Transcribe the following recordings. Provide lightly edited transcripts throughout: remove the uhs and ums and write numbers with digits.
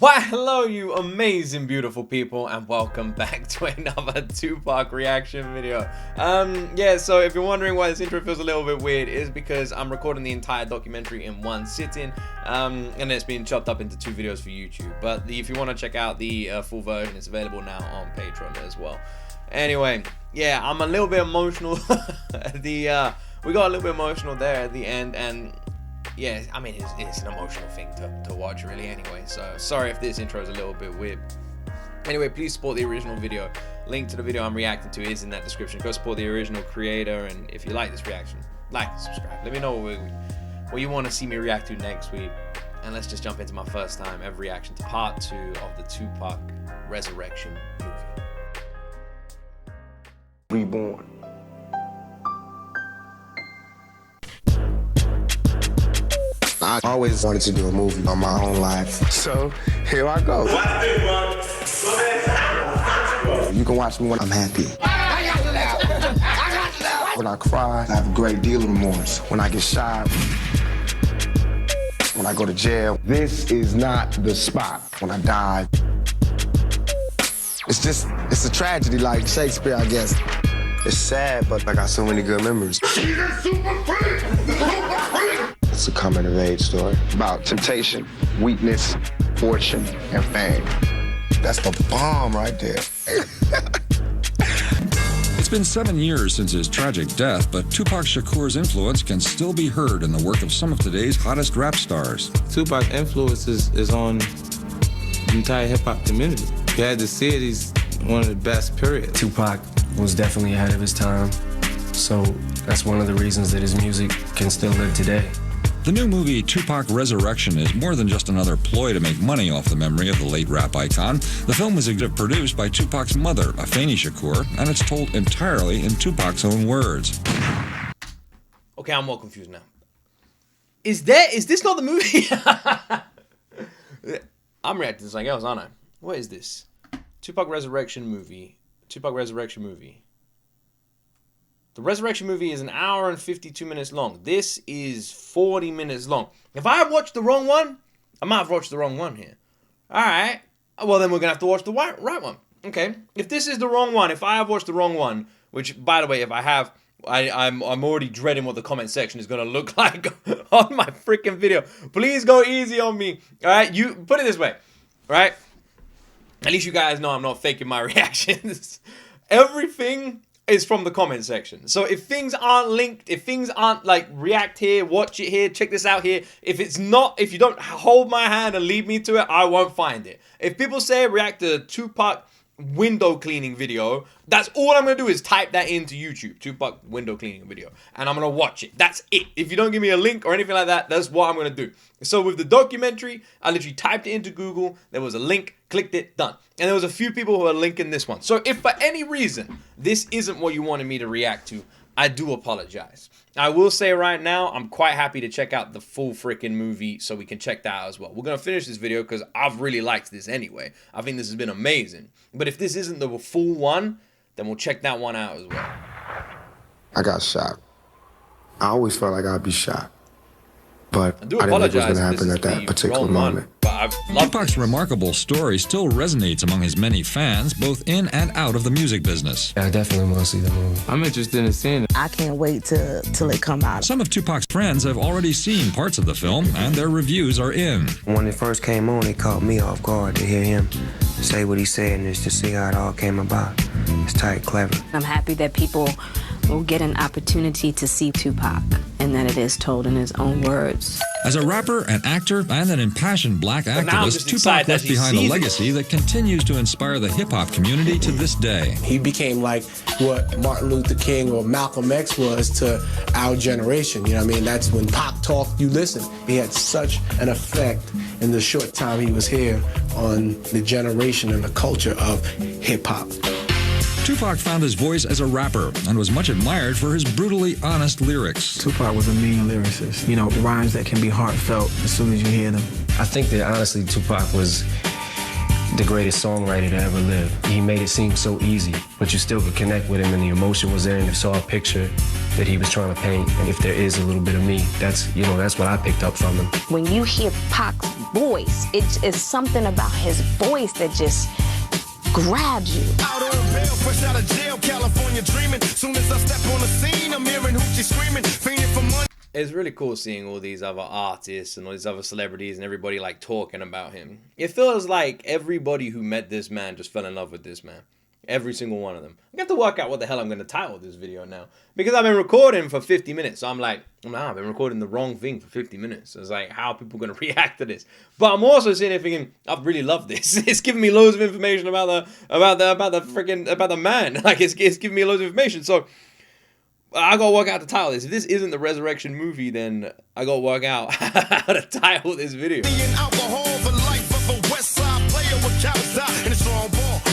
Why, hello you amazing beautiful people, and welcome back to another Tupac reaction video. Yeah, so if you're wondering why this intro feels a little bit weird, it's because I'm recording the entire documentary in one sitting, and it's been chopped up into two videos for YouTube. But if you want to check out the full version, it's available now on Patreon as well. Anyway, yeah, I'm a little bit emotional. We got a little bit emotional there at the end, and yeah, I mean, it's an emotional thing to watch, really, anyway. So, sorry if this intro is a little bit weird. Anyway, please support the original video. Link to the video I'm reacting to is in that description. Go support the original creator, and if you like this reaction, like and subscribe. Let me know what you want to see me react to next week. And let's just jump into my first time ever reaction to part 2 of the Tupac Resurrection movie. Reborn. I always wanted to do a movie on my own life, so here I go. You can watch me when I'm happy. When I cry, I have a great deal of remorse. When I get shot, when I go to jail, this is not the spot. When I die, it's a tragedy like Shakespeare, I guess. It's sad, but I got so many good memories. It's a coming-of-age story about temptation, weakness, fortune, and fame. That's the bomb right there. It's been 7 years since his tragic death, but Tupac Shakur's influence can still be heard in the work of some of today's hottest rap stars. Tupac's influence is on the entire hip-hop community. You had to see it, he's one of the best, period. Tupac was definitely ahead of his time, so that's one of the reasons that his music can still live today. The new movie, Tupac Resurrection, is more than just another ploy to make money off the memory of the late rap icon. The film was produced by Tupac's mother, Afeni Shakur, and it's told entirely in Tupac's own words. Okay, I'm all confused now. Is this not the movie? I'm reacting to something else, aren't I? What is this? Tupac Resurrection movie. Tupac Resurrection movie. The Resurrection movie is 1 hour and 52 minutes long. This is 40 minutes long. If I have watched the wrong one, I might have watched the wrong one here. Alright. Well, then we're going to have to watch the right one. Okay. If this is the wrong one, if I have watched the wrong one, which, by the way, if I have, I'm already dreading what the comment section is going to look like on my freaking video. Please go easy on me. Alright. You put it this way. Right? At least you guys know I'm not faking my reactions. Everything is from the comment section. So if things aren't linked, if things aren't like react here, watch it here, check this out here, if you don't hold my hand and lead me to it, I won't find it. If people say react to Tupac window cleaning video, that's all I'm gonna do is type that into YouTube, Tupac window cleaning video, and I'm gonna watch it. That's it. If you don't give me a link or anything like that, that's what I'm gonna do. So with the documentary, I literally typed it into Google, there was a link, clicked it, done. And there was a few people who are linking this one. So if for any reason this isn't what you wanted me to react to, I do apologize. I will say right now, I'm quite happy to check out the full freaking movie so we can check that out as well. We're going to finish this video because I've really liked this anyway. I think this has been amazing. But if this isn't the full one, then we'll check that one out as well. I got shot. I always felt like I'd be shot. But I do didn't think it was going apologize to if happen this at that is the particular wrong one, moment. but I've loved Tupac's remarkable story still resonates among his many fans, both in and out of the music business. I definitely want to see the movie. I'm interested in seeing it. I can't wait till it come out. Some of Tupac's friends have already seen parts of the film, and their reviews are in. When it first came on, it caught me off guard to hear him say what he said and just to see how it all came about. It's tight, clever. I'm happy that people will get an opportunity to see Tupac and that it is told in his own words. As a rapper, an actor, and an impassioned black now I'm activist, just Tupac excited left that he behind a sees it. legacy that continues to inspire the hip-hop community to this day. He became like what Martin Luther King or Malcolm X was to our generation. You know what I mean? That's when Pac talked, you listen. He had such an effect in the short time he was here on the generation and the culture of hip-hop. Tupac found his voice as a rapper and was much admired for his brutally honest lyrics. Tupac was a mean lyricist. You know, rhymes that can be heartfelt as soon as you hear them. I think that honestly Tupac was the greatest songwriter to ever live. He made it seem so easy, but you still could connect with him and the emotion was there and you saw a picture. that he was trying to paint. And if there is a little bit of me, that's what I picked up from him. When you hear Pac's voice, it's something about his voice that just grabs you. Out on bail, fresh out of jail, California dreaming. Soon as I step on the scene, I'm hearing hoochie screaming, fiending for money. It's really cool seeing all these other artists and all these other celebrities and everybody like talking about him. It feels like everybody who met this man just fell in love with this man. Every single one of them. I have to work out what the hell I'm going to title this video now. Because I've been recording for 50 minutes. So I'm like, I've been recording the wrong thing for 50 minutes. So it's like, how are people going to react to this? But I'm also sitting there thinking, I've really loved this. It's giving me loads of information about the man. Like, it's giving me loads of information. So I got to work out the title of this. If this isn't the Resurrection movie, then I got to work out how to title this video.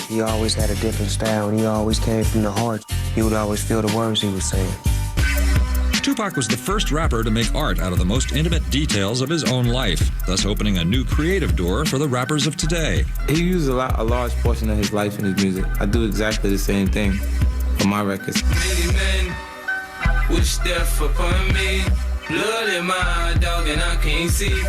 He always had a different style, and he always came from the heart. You would always feel the words he was saying. Tupac was the first rapper to make art out of the most intimate details of his own life, thus opening a new creative door for the rappers of today. He used a large portion of his life in his music. I do exactly the same thing for my records. Many men wish death upon me. Blood in my dog and I can't see.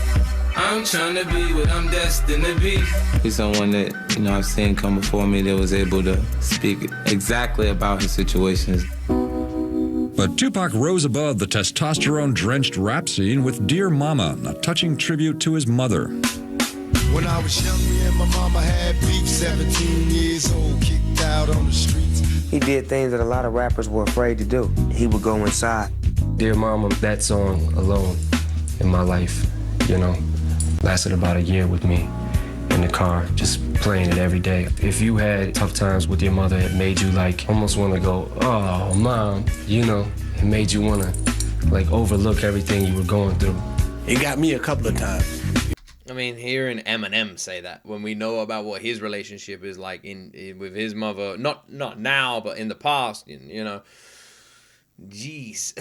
I'm trying to be what I'm destined to be. He's someone that, I've seen come before me that was able to speak exactly about his situations. But Tupac rose above the testosterone-drenched rap scene with Dear Mama, a touching tribute to his mother. When I was young, me and my mama had beef, 17 years old, kicked out on the streets. He did things that a lot of rappers were afraid to do. He would go inside. Dear Mama, that song alone in my life, lasted about a year with me in the car, just playing it every day. If you had tough times with your mother, it made you almost want to go, oh, Mom, it made you want to overlook everything you were going through. It got me a couple of times. I mean, hearing Eminem say that when we know about what his relationship is like with his mother, not now, but in the past, Jeez.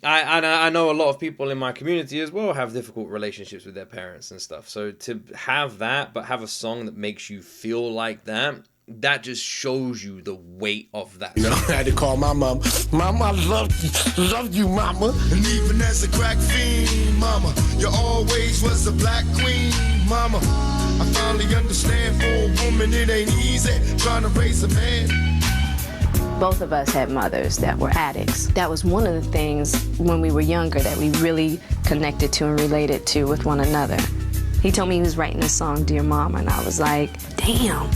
I know a lot of people in my community as well have difficult relationships with their parents and stuff. So to have that, but have a song that makes you feel like that just shows you the weight of that song. I had to call my mom. Mama, I love you, Mama. And even as a crack fiend, Mama, you always was the black queen, Mama. I finally understand for a woman it ain't easy trying to raise a man. Both of us had mothers that were addicts. That was one of the things when we were younger that we really connected to and related to with one another. He told me he was writing this song, Dear Mama, and I was like, damn,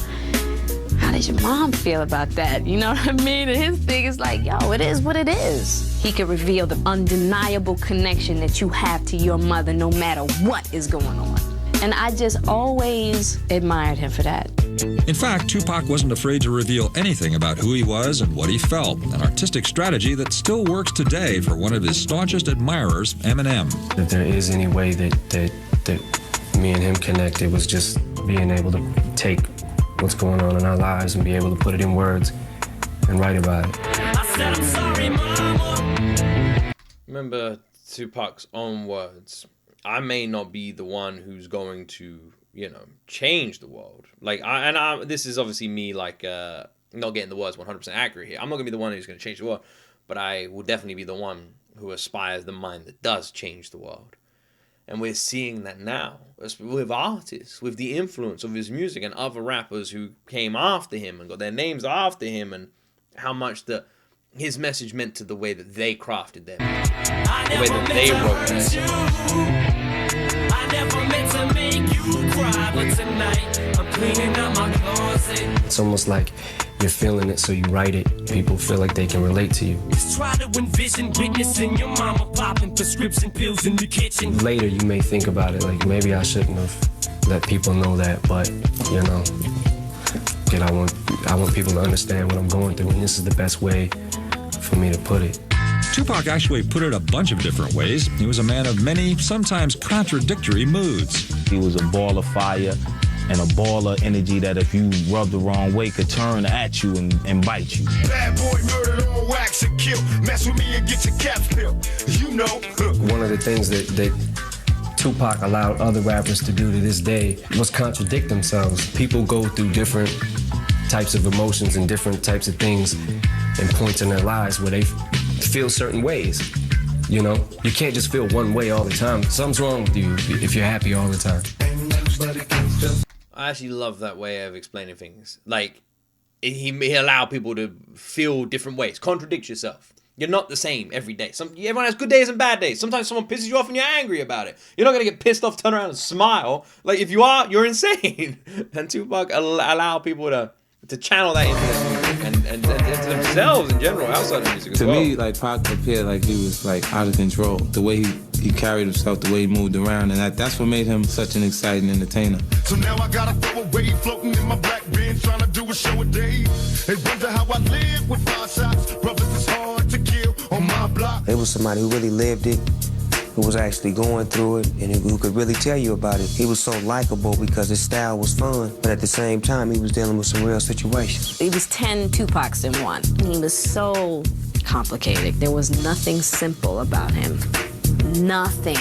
how did your mom feel about that? You know what I mean? And his thing is like, yo, it is what it is. He could reveal the undeniable connection that you have to your mother no matter what is going on. And I just always admired him for that. In fact, Tupac wasn't afraid to reveal anything about who he was and what he felt, an artistic strategy that still works today for one of his staunchest admirers, Eminem. If there is any way that me and him connect, it was just being able to take what's going on in our lives and be able to put it in words and write about it. I said I'm sorry, Mama. Remember Tupac's own words. I may not be the one who's going to, change the world. This is obviously me, not getting the words 100% accurate here. I'm not going to be the one who's going to change the world, but I will definitely be the one who aspires the mind that does change the world. And we're seeing that now with artists, with the influence of his music and other rappers who came after him and got their names after him, and how much his message meant to the way that they crafted their music, the way that they wrote it. I never meant to make you cry, but tonight I'm cleaning out my closet. It's almost like you're feeling it, so you write it. People feel like they can relate to you. Just try to envision witnessing your mama popping prescription pills in the kitchen. Later, you may think about it, like maybe I shouldn't have let people know that, but I want people to understand what I'm going through, and this is the best way for me to put it. Tupac actually put it a bunch of different ways. He was a man of many, sometimes contradictory moods. He was a ball of fire and a ball of energy that if you rub the wrong way could turn at you and bite you. Bad boy murdered on wax and kill. Mess with me and get your caps peeled. One of the things that Tupac allowed other rappers to do to this day was contradict themselves. People go through different types of emotions and different types of things and points in their lives where they feel certain ways. You know, you can't just feel one way all the time. Something's wrong with you if you're happy all the time. I actually love that way of explaining things. Like, he allowed people to feel different ways. Contradict yourself. You're not the same every day. Everyone has good days and bad days. Sometimes someone pisses you off and you're angry about it. You're not going to get pissed off, turn around and smile. Like, if you are, you're insane. And Tupac allowed people to channel that into their music and into themselves in general, outside of music as well. To me, like, Pac appeared like he was, like, out of control. The way he carried himself, the way he moved around, and that's what made him such an exciting entertainer. So now I got a throwaway floating in my black Benz, trying to do a show a day. They wonder how I live with 5 shots. Brothers is hard to kill on my block. It was somebody who really lived it, who was actually going through it, and who could really tell you about it. He was so likable because his style was fun, but at the same time, he was dealing with some real situations. He was 10 Tupacs in one. He was so complicated. There was nothing simple about him. Nothing.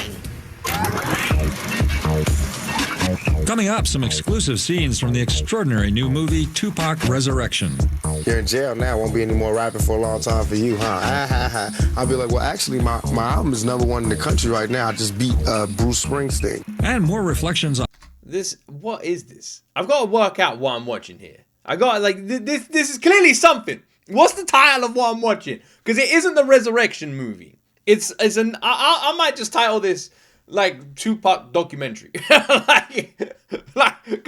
Coming up, some exclusive scenes from the extraordinary new movie, Tupac Resurrection. You're in jail now, won't be any more rapping for a long time for you, huh? I'll be like, well, actually, my album is #1 in the country right now. I just beat Bruce Springsteen. And more reflections on... What is this? I've got to work out what I'm watching here. This is clearly something. What's the title of what I'm watching? Because it isn't the Resurrection movie. I might just title this like Tupac Documentary. Because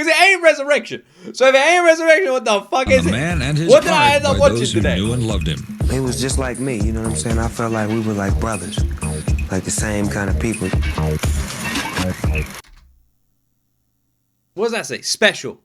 it ain't Resurrection. So if it ain't Resurrection, what the fuck is it? Man and his what did I end up watching those who today? knew and loved him. He was just like me, you know what I'm saying? I felt like we were like brothers, like the same kind of people. What does that say? Special.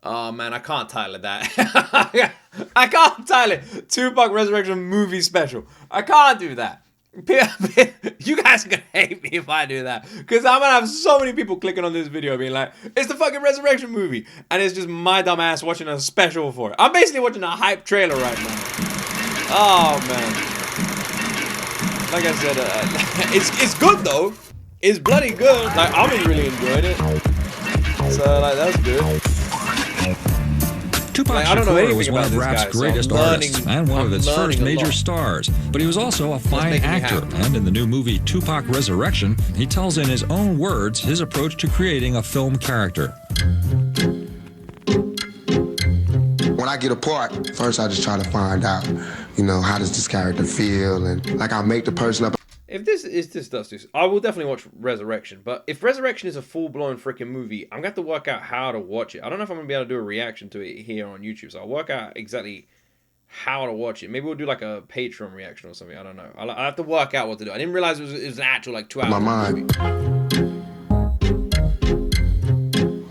Oh man, I can't title it that. I can't title it Tupac Resurrection Movie Special. I can't do that. You guys are gonna hate me if I do that, because I'm gonna have so many people clicking on this video being like, it's the fucking Resurrection movie, and it's just my dumb ass watching a special for it. I'm basically watching a hype trailer right now. Oh man, like I said, it's good though. It's bloody good. Like, I'm really enjoying it. So like, that's good. Tupac Shakur was one of rap's greatest artists and one of its first major stars, but he was also a fine actor, and in the new movie Tupac Resurrection, he tells in his own words his approach to creating a film character. When I get a part, first I just try to find out, how does this character feel, and like I'll make the person up. If this does this, I will definitely watch Resurrection. But if Resurrection is a full-blown freaking movie, I'm going to have to work out how to watch it. I don't know if I'm going to be able to do a reaction to it here on YouTube. So I'll work out exactly how to watch it. Maybe we'll do like a Patreon reaction or something. I don't know. I'll have to work out what to do. I didn't realize it was an actual like 2 hour movie.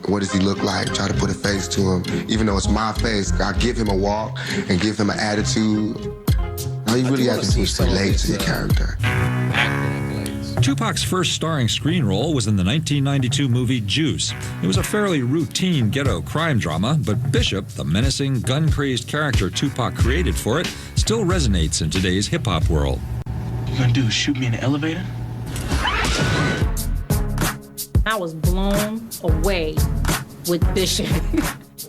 What does he look like? Try to put a face to him. Even though it's my face, I give him a walk and give him an attitude. All you really have to do is relate to the character. Tupac's first starring screen role was in the 1992 movie Juice. It was a fairly routine ghetto crime drama, but Bishop, the menacing, gun-crazed character Tupac created for it, still resonates in today's hip-hop world. You gonna do is shoot me in the elevator? I was blown away with Bishop.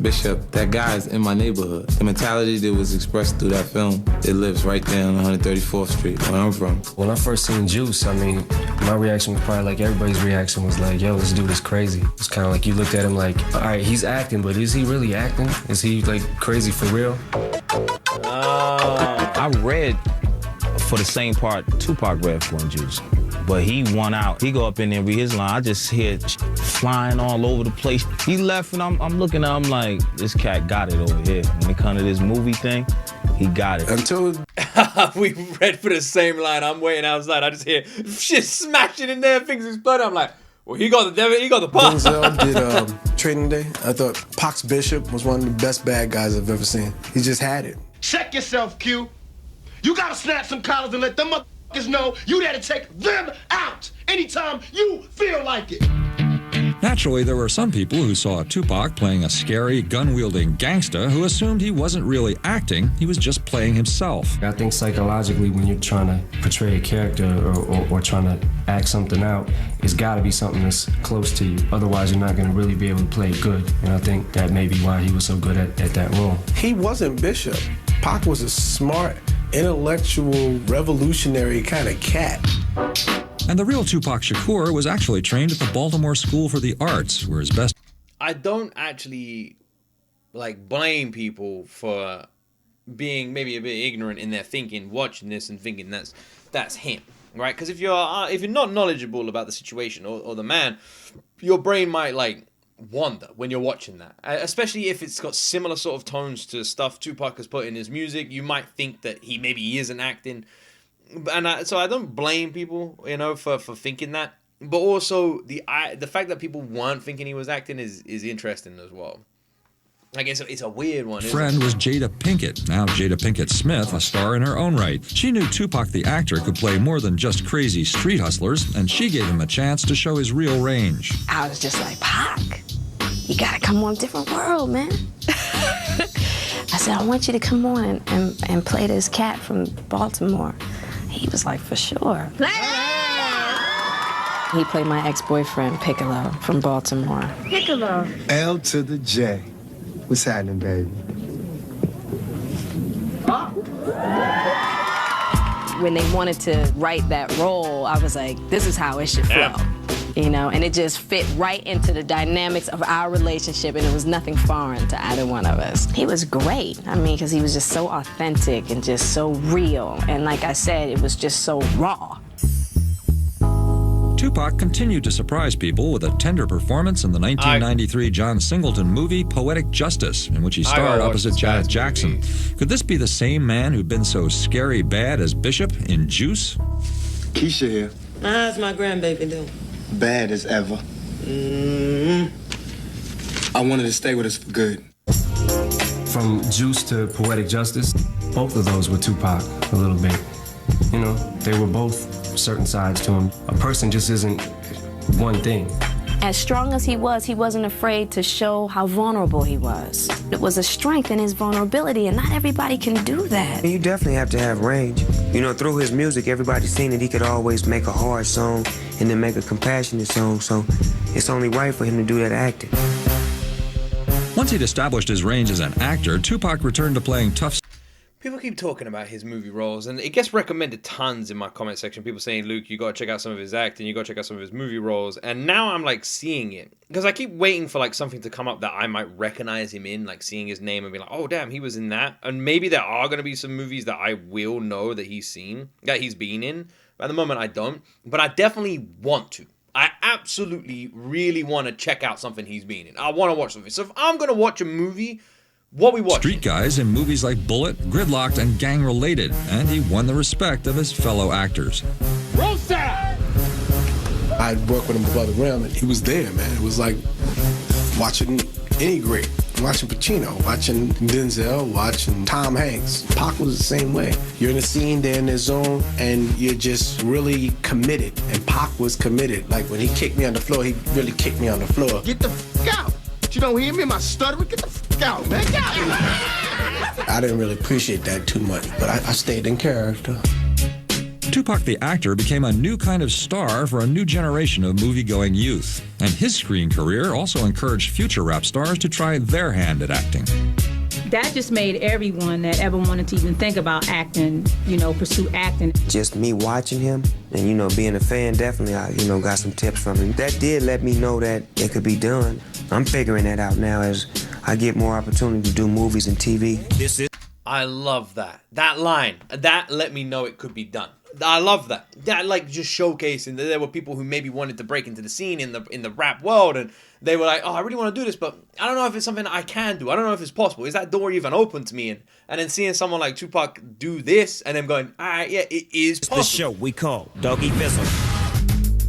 Bishop, that guy is in my neighborhood. The mentality that was expressed through that film, it lives right there on 134th Street, where I'm from. When I first seen Juice, I mean, my reaction was probably like everybody's reaction was like, yo, this dude is crazy. It's kind of like you looked at him like, all right, he's acting, but is he really acting? Is he like crazy for real? I read for the same part Tupac read for in Juice. But he won out. He go up in there and read his line. I just hear flying all over the place. He left and I'm looking at him like, this cat got it over here. When it comes to this movie thing, he got it. Until we read for the same line. I'm waiting outside. I just hear shit smashing in there, things exploding. I'm like, well, he got the devil, he got the pot. Denzel did Trading Day. I thought Pac's Bishop was one of the best bad guys I've ever seen. He just had it. Check yourself, Q. You gotta snap some collars and let them know you there to take them out anytime you feel like it. Naturally, there were some people who saw Tupac playing a scary, gun-wielding gangster who assumed he wasn't really acting, he was just playing himself. I think psychologically, when you're trying to portray a character or trying to act something out, it's got to be something that's close to you. Otherwise, you're not going to really be able to play it good. And I think that may be why he was so good at that role. He wasn't Bishop. Pac was a smart, intellectual, revolutionary kind of cat. And the real Tupac Shakur was actually trained at the Baltimore School for the Arts, where his best... I don't actually, like, blame people for being maybe a bit ignorant in their thinking, watching this and thinking that's him, right? Because if you're not knowledgeable about the situation or the man, your brain might, like, wander when you're watching that, especially if it's got similar sort of tones to stuff Tupac has put in his music. You might think that he isn't acting, and so I don't blame people, you know, for thinking that. But also the fact that people weren't thinking he was acting is interesting as well. I guess it's a weird one. Friend was Jada Pinkett. Now Jada Pinkett Smith, a star in her own right. She knew Tupac the actor could play more than just crazy street hustlers, and she gave him a chance to show his real range. I was just like, Pac, you gotta come on Different World, man. I said, I want you to come on and play this cat from Baltimore. He was like, for sure. He played my ex-boyfriend, Piccolo, from Baltimore. Piccolo. L to the J. What's happening, baby? When they wanted to write that role, I was like, this is how it should flow. You know, and it just fit right into the dynamics of our relationship, and it was nothing foreign to either one of us. He was great. I mean, because he was just so authentic and just so real. And like I said, it was just so raw. Tupac continued to surprise people with a tender performance in the 1993 John Singleton movie Poetic Justice, in which he starred opposite Janet Jackson. Could this be the same man who'd been so scary bad as Bishop in Juice? Keisha here. How's my grandbaby doing? Bad as ever. I wanted to stay with us for good. From Juice to Poetic Justice, both of those were Tupac a little bit. You know, they were both certain sides to him. A person just isn't one thing. As strong as he wasn't afraid to show how vulnerable he was. It was a strength in his vulnerability, and not everybody can do that. You definitely have to have range. You know, through his music, everybody's seen that he could always make a hard song and then make a compassionate song, so it's only right for him to do that acting. Once he'd established his range as an actor, Tupac returned to playing tough... People keep talking about his movie roles, and it gets recommended tons in my comment section. People saying, Luke, you gotta check out some of his acting, you gotta check out some of his movie roles, and now I'm like seeing it. Because I keep waiting for like something to come up that I might recognize him in, like seeing his name and be like, oh damn, he was in that. And maybe there are gonna be some movies that I will know that he's been in. At the moment I don't, but I definitely want to. I absolutely really want to check out something he's been in. I want to watch something. So if I'm gonna watch a movie, what we watch? Street guys in movies like Bullet, Gridlocked, and Gang Related, and he won the respect of his fellow actors. I'd worked with him above the rim, and he was there, man. It was like watching any great. Watching Pacino, watching Denzel, watching Tom Hanks. Pac was the same way. You're in a scene, they're in their zone, and you're just really committed. And Pac was committed. Like when he kicked me on the floor, he really kicked me on the floor. Get the f*** out. You don't hear me? My stuttering? Get the f*** out, man. Get out. I didn't really appreciate that too much, but I stayed in character. Tupac the actor became a new kind of star for a new generation of movie-going youth. And his screen career also encouraged future rap stars to try their hand at acting. That just made everyone that ever wanted to even think about acting, you know, pursue acting. Just me watching him and, you know, being a fan, definitely, I, you know, got some tips from him. That did let me know that it could be done. I'm figuring that out now as I get more opportunity to do movies and TV. I love that. That line. That let me know it could be done. I love that. That like just showcasing that there were people who maybe wanted to break into the scene in the rap world, and they were like, oh, I really want to do this, but I don't know if it's something I can do. I don't know if it's possible. Is that door even open to me? And then seeing someone like Tupac do this and then going, all right, yeah, it is possible. It's the show we call Doggy Fizzle.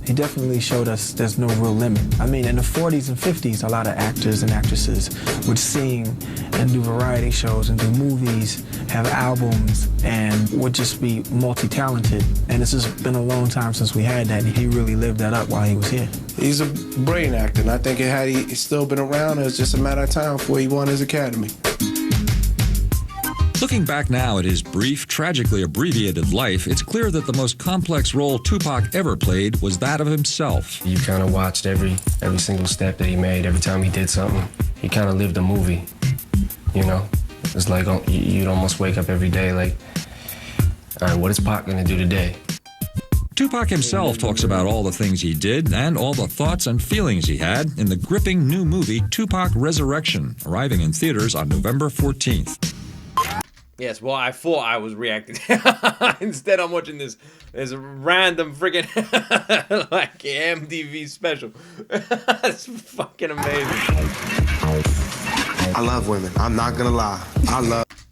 He definitely showed us there's no real limit. I mean, in the 40s and 50s, a lot of actors and actresses would sing and do variety shows and do movies, have albums, and would just be multi-talented. And this has been a long time since we had that, and he really lived that up while he was here. He's a brilliant actor, and I think had he still been around, it was just a matter of time before he won his Academy. Looking back now at his brief, tragically abbreviated life, it's clear that the most complex role Tupac ever played was that of himself. You kind of watched every single step that he made, every time he did something. He kind of lived a movie, you know? It's like you'd almost wake up every day like, All right, what is Pac gonna do today? Tupac himself talks about all the things he did and all the thoughts and feelings he had in the gripping new movie Tupac Resurrection, arriving in theaters on November 14th. Yes, well, I thought I was reacting. Instead, I'm watching this random freaking like MTV special. It's fucking amazing. I love women. I'm not gonna lie.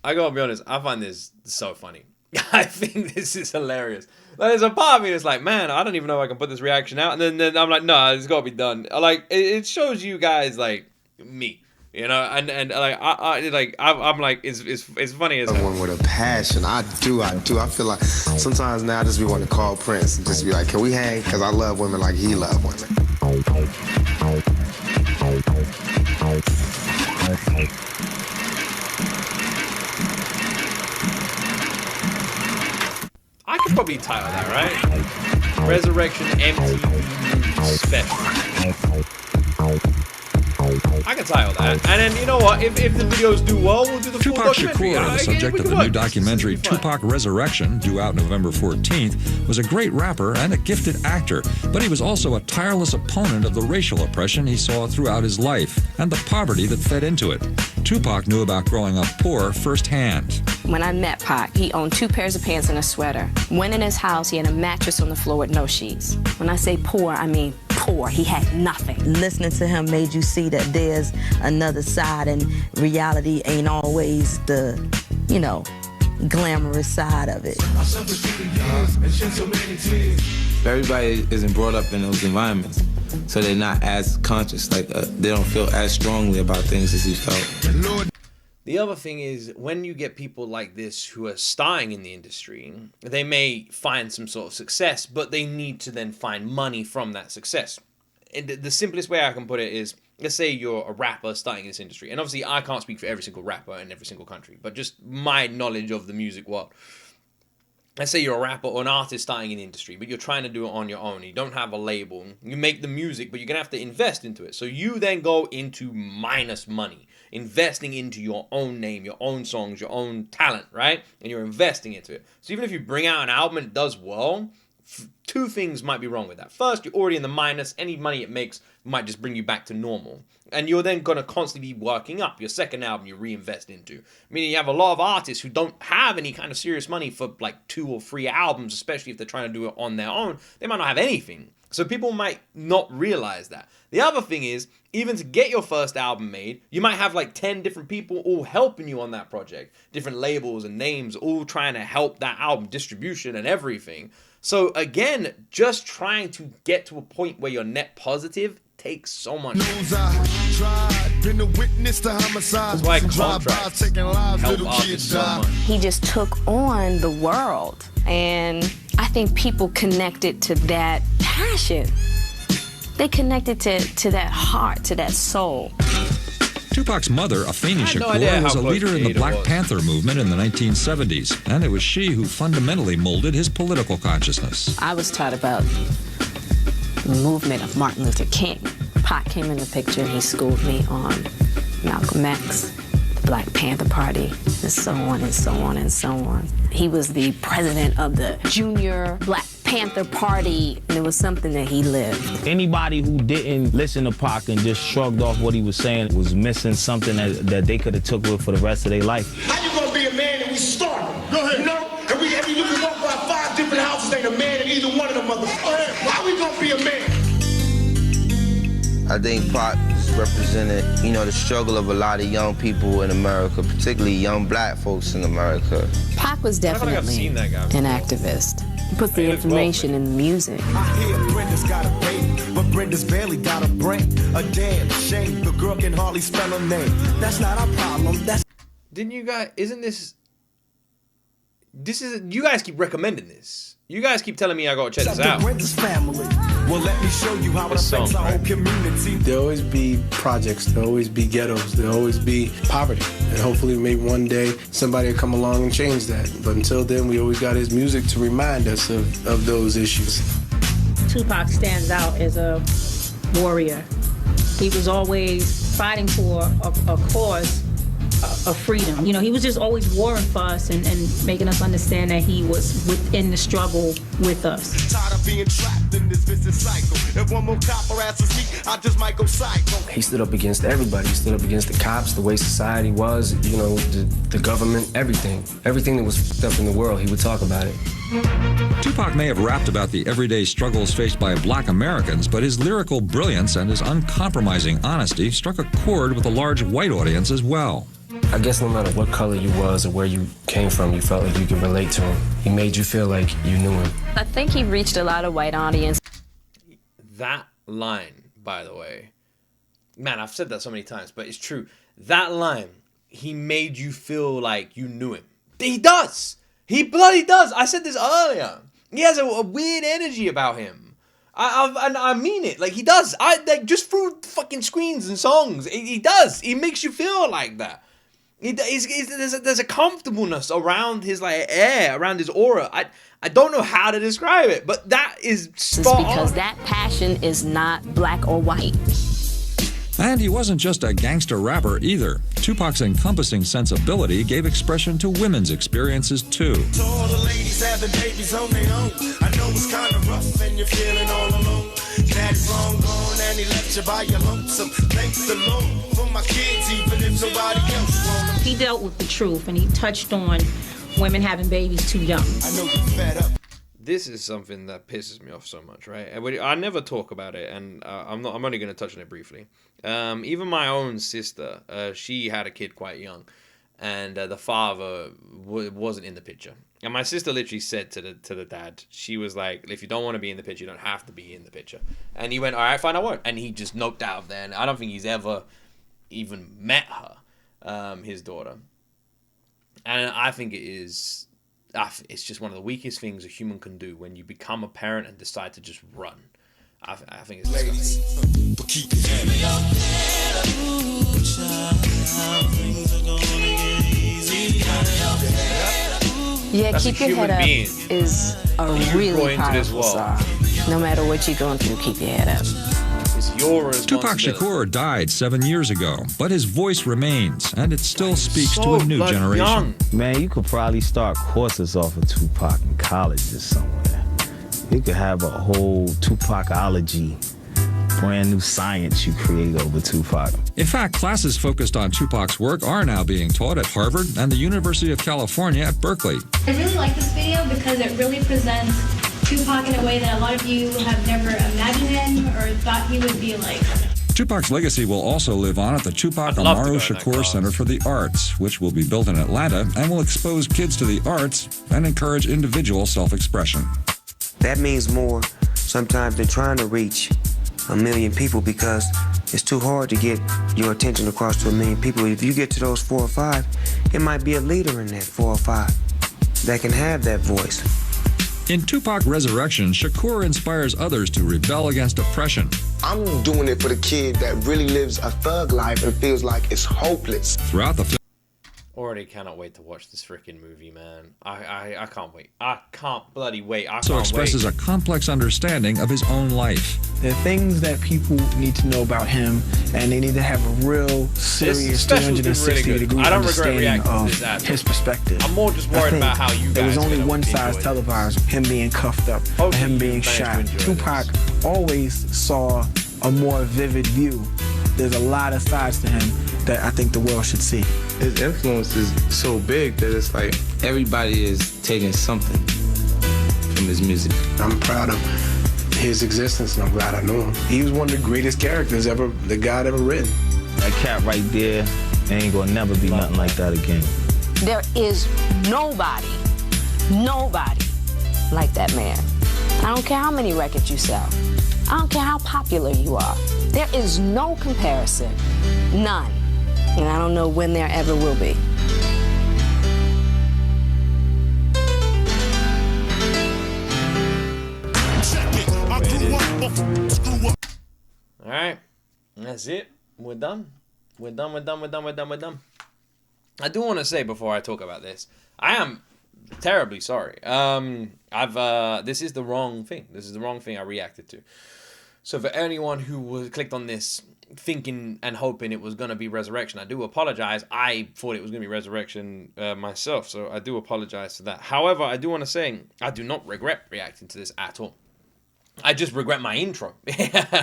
I gotta be honest. I find this so funny. I think this is hilarious. Like, there's a part of me that's like, man, I don't even know if I can put this reaction out. And then I'm like, no, it's gotta be done. Like, it shows you guys like me, you know. And like I'm like, it's funny as hell. One with a passion. I do. I feel like sometimes now I just be wanting to call Prince and just be like, can we hang? Because I love women like he loved women. I could probably title that, right? Resurrection MTV Special. I can title that. And then, you know what? If the videos do well, we'll do the full Tupac documentary. Shakur, the subject of the new documentary Tupac Resurrection, due out November 14th, was a great rapper and a gifted actor, but he was also a tireless opponent of the racial oppression he saw throughout his life and the poverty that fed into it. Tupac knew about growing up poor firsthand. When I met Pac, he owned 2 pairs of pants and a sweater. Went in his house, he had a mattress on the floor with no sheets. When I say poor, I mean poor. He had nothing. Listening to him made you see that there's another side, and reality ain't always the, you know, glamorous side of it. Everybody isn't brought up in those environments, so they're not as conscious, like they don't feel as strongly about things as he felt. The other thing is, when you get people like this who are starting in the industry, they may find some sort of success, but they need to then find money from that success. And the simplest way I can put it is, let's say you're a rapper starting in this industry, and obviously I can't speak for every single rapper in every single country, but just my knowledge of the music world. Let's say you're a rapper or an artist starting in the industry, but you're trying to do it on your own. You don't have a label. You make the music, but you're going to have to invest into it. So you then go into minus money, investing into your own name, your own songs, your own talent, right? And you're investing into it. So even if you bring out an album and it does well, 2 things might be wrong with that. First, you're already in the minus. Any money it makes might just bring you back to normal. And you're then going to constantly be working up. Your second album you reinvest into. Meaning you have a lot of artists who don't have any kind of serious money for like 2 or 3 albums, especially if they're trying to do it on their own. They might not have anything. So people might not realize that. The other thing is, even to get your first album made, you might have like 10 different people all helping you on that project. Different labels and names all trying to help that album, distribution and everything. So again, just trying to get to a point where you're net positive takes so much. That's why contracts help artists so much. He just took on the world, and I think people connected to that passion. They connected to that heart, to that soul. Tupac's mother, Afeni Shakur, was a leader in the Black Panther movement in the 1970s, and it was she who fundamentally molded his political consciousness. I was taught about the movement of Martin Luther King. Pac came in the picture, he schooled me on Malcolm X, the Black Panther Party, and so on and so on and so on. He was the president of the Junior Black Panther Party, and it was something that he lived. Anybody who didn't listen to Pac and just shrugged off what he was saying was missing something that they could have took with for the rest of their life. How you gonna be a man and we starving? Go ahead. You know? And you can walk by 5 different houses, ain't a man in either one of them motherfuckers. Why we gonna be a man? I think Pac represented, you know, the struggle of a lot of young people in America, particularly young black folks in America. Pac was definitely an activist. He put the information in the music. I hear Brenda's got a baby, but Brenda's barely got a brain. A damn shame, the girl can hardly spell her name. That's not our problem. Didn't you guys, isn't this is, you guys keep recommending this. You guys keep telling me I gotta check this out. Well, let me show you how it affects our whole community. There'll always be projects, there'll always be ghettos, there'll always be poverty. And hopefully maybe one day somebody will come along and change that. But until then, we always got his music to remind us of those issues. Tupac stands out as a warrior. He was always fighting for a cause of freedom. You know, he was just always warring for us and making us understand that he was within the struggle with us. Tired of being trapped in this vicious cycle. If one more copper asses me, I just might go psycho. He stood up against everybody. He stood up against the cops, the way society was, you know, the government, everything. Everything that was fucked up in the world, he would talk about it. Tupac may have rapped about the everyday struggles faced by black Americans, but his lyrical brilliance and his uncompromising honesty struck a chord with a large white audience as well. I guess no matter what color you was or where you came from, you felt like you could relate to him. He made you feel like you knew him. I think he reached a lot of white audience. That line, by the way, man, I've said that so many times, but it's true. That line, he made you feel like you knew him. He does. He bloody does. I said this earlier. He has a weird energy about him. I mean it. Like, he does. Just through fucking screens and songs, he does. He makes you feel like that. There's a comfortableness around his like air, around his aura. I don't know how to describe it, but that is spot on. Because that passion is not black or white. And he wasn't just a gangster rapper either. Tupac's encompassing sensibility gave expression to women's experiences too. To all the ladies having babies on their own, I know it's kind of rough and you're feeling all alone. Daddy's long gone and he left you by your lonesome. Thanks the Lord for my kids, even if nobody else want them. He dealt with the truth, and he touched on women having babies too young. I know you're fed up. This is something that pisses me off so much, right? I never talk about it, and I'm only going to touch on it briefly. Even my own sister, she had a kid quite young, and the father wasn't in the picture. And my sister literally said to the dad, she was like, "If you don't want to be in the picture, you don't have to be in the picture." And he went, "All right, fine, I won't." And he just noped out of there. And I don't think he's ever even met her, his daughter. And I think it's just one of the weakest things a human can do when you become a parent and decide to just run. I think it's disgusting. But keep your head Yeah, That's keep a your head human up being. is a really powerful song. No matter what you're going through, keep your head up. It's your Tupac responsibility. Shakur died 7 years ago, but his voice remains, and it still speaks to so a new bloody generation. young. Man, you could probably start courses off of Tupac in colleges somewhere. You could have a whole Tupacology, brand new science you create over Tupac. In fact, classes focused on Tupac's work are now being taught at Harvard and the University of California at Berkeley. I really like this video because it really presents Tupac in a way that a lot of you have never imagined him or thought he would be like. Tupac's legacy will also live on at the Tupac I'd love to Amaru go to that Shakur class. Center for the Arts, which will be built in Atlanta and will expose kids to the arts and encourage individual self-expression. That means more sometimes than trying to reach a million people because it's too hard to get your attention across to a million people. If you get to those 4 or 5, it might be a leader in that 4 or 5 that can have that voice. In Tupac Resurrection, Shakur inspires others to rebel against oppression. I'm doing it for the kid that really lives a thug life and feels like it's hopeless. Throughout the film, Already cannot wait to watch this freaking movie, man. I can't wait. I can't bloody wait. I also can't expresses wait. a complex understanding of his own life. There are things that people need to know about him, and they need to have a real serious special's been 360 really good. degree I don't regret understanding reacting to of this at all. his perspective. I'm more just I worried think about how you there was guys only are gonna one side enjoy it. televised, him being cuffed up, and him being managed to shot. enjoy Tupac always saw a more vivid view. There's a lot of sides to him that I think the world should see. His influence is so big that it's like everybody is taking something from his music. I'm proud of his existence, and I'm glad I know him. He was one of the greatest characters the God ever written. That cat right there ain't gonna never be nothing like that again. There is nobody like that man. I don't care how many records you sell. I don't care how popular you are. There is no comparison. None. And I don't know when there ever will be. All right, that's it. We're done. We're done. I do want to say before I talk about this, I am terribly sorry. This is the wrong thing. This is the wrong thing I reacted to. So for anyone who clicked on this thinking and hoping it was going to be Resurrection. I do apologize. I thought it was going to be Resurrection myself, so I do apologize for that. However, I do want to say I do not regret reacting to this at all. I just regret my intro.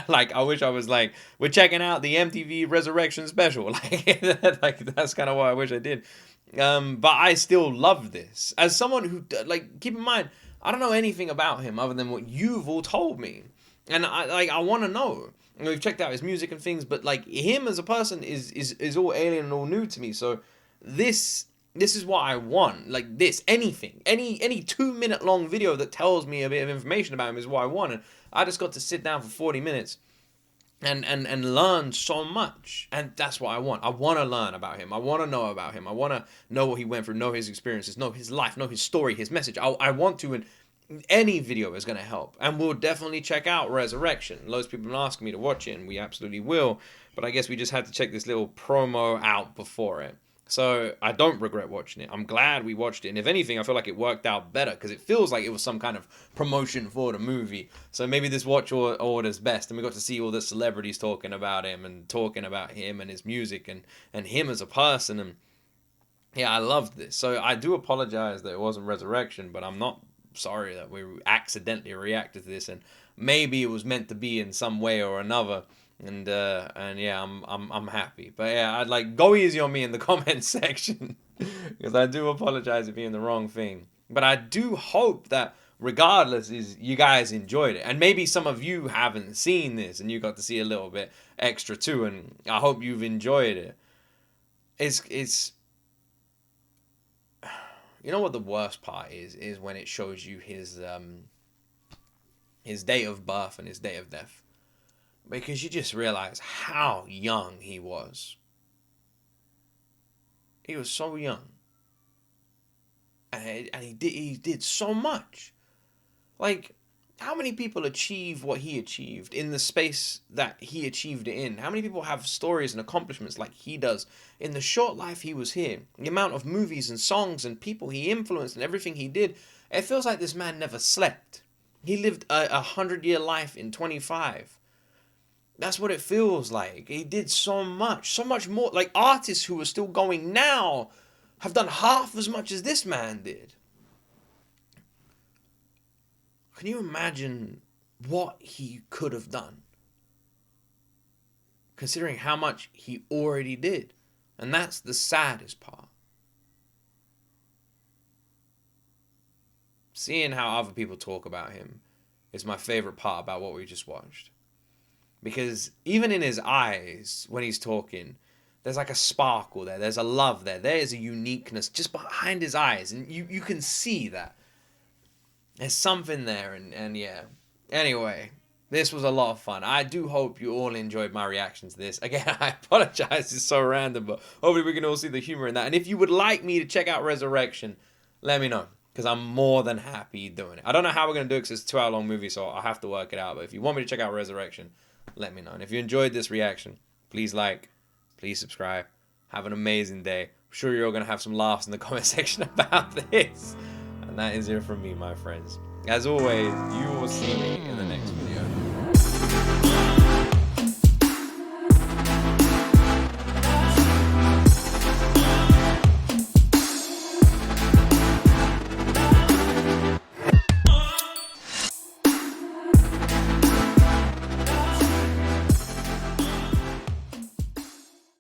Like, I wish I was like, we're checking out the MTV Resurrection special. Like that's kind of what I wish I did. But I still love this. As someone who, like, keep in mind, I don't know anything about him other than what you've all told me. And I want to know. We've checked out his music and things, but like him as a person is all alien and all new to me. So this is what I want. Like this, anything, any 2-minute long video that tells me a bit of information about him is what I want. And I just got to sit down for 40 minutes and learn so much. And that's what I want. I want to learn about him. I want to know about him. I want to know what he went through, know his experiences, know his life, know his story, his message. I want to, and any video is going to help. And we'll definitely check out Resurrection. Loads of people have been asking me to watch it, and we absolutely will. But I guess we just had to check this little promo out before it. So I don't regret watching it. I'm glad we watched it. And if anything, I feel like it worked out better because it feels like it was some kind of promotion for the movie. So maybe this watch order's best. And we got to see all the celebrities talking about him and talking about him and his music and him as a person. And yeah, I loved this. So I do apologize that it wasn't Resurrection, but I'm not sorry that we accidentally reacted to this. And maybe it was meant to be in some way or another. And yeah, I'm happy. But yeah, I'd like go easy on me in the comment section because I do apologize for being the wrong thing. But I do hope that regardless you guys enjoyed it, and maybe some of you haven't seen this and you got to see a little bit extra too. And I hope you've enjoyed it. It's you know what the worst part is when it shows you his date of birth and his date of death. Because you just realize how young he was. He was so young. And he did so much. Like, how many people achieve what he achieved in the space that he achieved it in? How many people have stories and accomplishments like he does in the short life he was here? The amount of movies and songs and people he influenced and everything he did. It feels like this man never slept. He lived a 100-year life in 25. That's what it feels like. He did so much more. Like artists who are still going now have done half as much as this man did. Can you imagine what he could have done? Considering how much he already did. And that's the saddest part. Seeing how other people talk about him is my favorite part about what we just watched. Because even in his eyes, when he's talking, there's like a sparkle there. There's a love there. There is a uniqueness just behind his eyes. And you can see that. There's something there. And yeah. Anyway, this was a lot of fun. I do hope you all enjoyed my reaction to this. Again, I apologize. It's so random. But hopefully we can all see the humor in that. And if you would like me to check out Resurrection, let me know. Because I'm more than happy doing it. I don't know how we're going to do it because it's a 2-hour long movie. So I'll have to work it out. But if you want me to check out Resurrection, let me know. And if you enjoyed this reaction, please like, please subscribe. Have an amazing day. I'm sure you're all going to have some laughs in the comment section about this. And that is it from me, my friends. As always, you will see me in the next video.